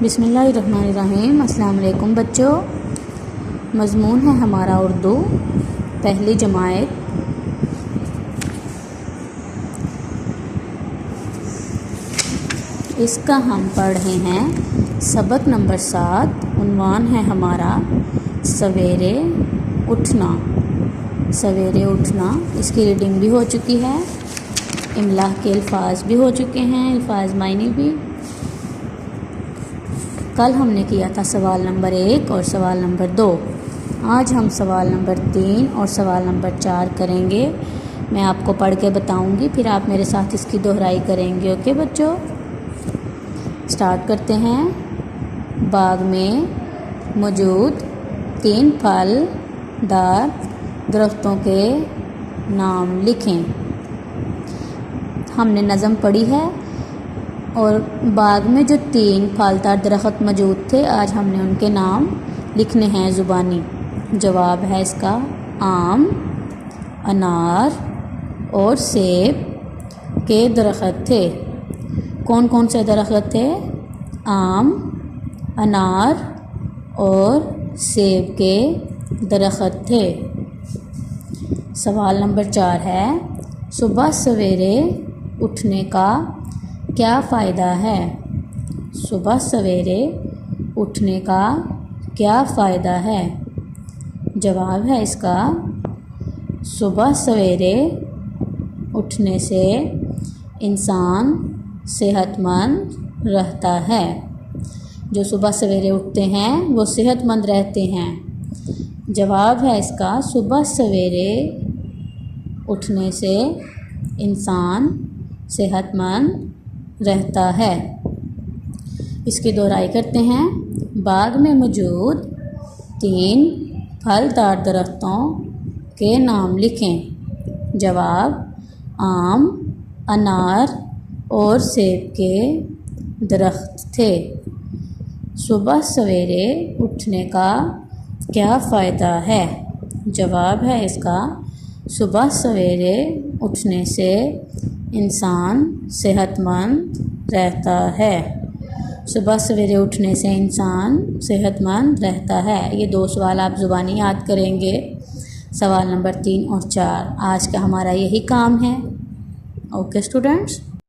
बिस्मिल्लाहिर्रहमानिर्रहीम। अस्सलाम वालेकुम बच्चों। मज़मून है हमारा उर्दू पहली जमात। इसका हम पढ़ रहे हैं सबक नंबर 7। उन्वान है हमारा सवेरे उठना। सवेरे उठना, इसकी रीडिंग भी हो चुकी है, इमला के अल्फाज भी हो चुके हैं, अल्फाज मायने भी। कल हमने किया था सवाल नंबर 1 और सवाल नंबर 2। आज हम सवाल नंबर 3 और सवाल नंबर 4 करेंगे। मैं आपको पढ़ के बताऊंगी, फिर आप मेरे साथ इसकी दोहराई करेंगे। ओके बच्चों, स्टार्ट करते हैं। बाग में मौजूद 3 फलदार दरख्तों के नाम लिखें। हमने नज़म पढ़ी है और बाग में जो 3 फलदार दरख्त मौजूद थे, आज हमने उनके नाम लिखने हैं ज़ुबानी। जवाब है इसका आम, अनार और सेब के दरख्त थे। कौन कौन से दरख्त थे? आम, अनार और सेब के दरख्त थे। सवाल नंबर 4 है, सुबह सवेरे उठने का क्या फ़ायदा है? सुबह सवेरे उठने का क्या फ़ायदा है? जवाब है इसका सुबह सवेरे उठने से इंसान सेहतमंद रहता है। जो सुबह सवेरे उठते हैं वो सेहतमंद रहते हैं। जवाब है इसका सुबह सवेरे उठने से इंसान सेहतमंद रहता है। इसकी दोहराई करते हैं। बाग में मौजूद 3 फलदार दरख्तों के नाम लिखें। जवाब आम, अनार और सेब के दरख्त थे। सुबह सवेरे उठने का क्या फ़ायदा है? जवाब है इसका सुबह सवेरे उठने से इंसान सेहतमंद रहता है। सुबह सवेरे उठने से इंसान सेहतमंद रहता है। ये 2 सवाल आप ज़ुबानी याद करेंगे, सवाल नंबर 3 और 4। आज का हमारा यही काम है। Okay students.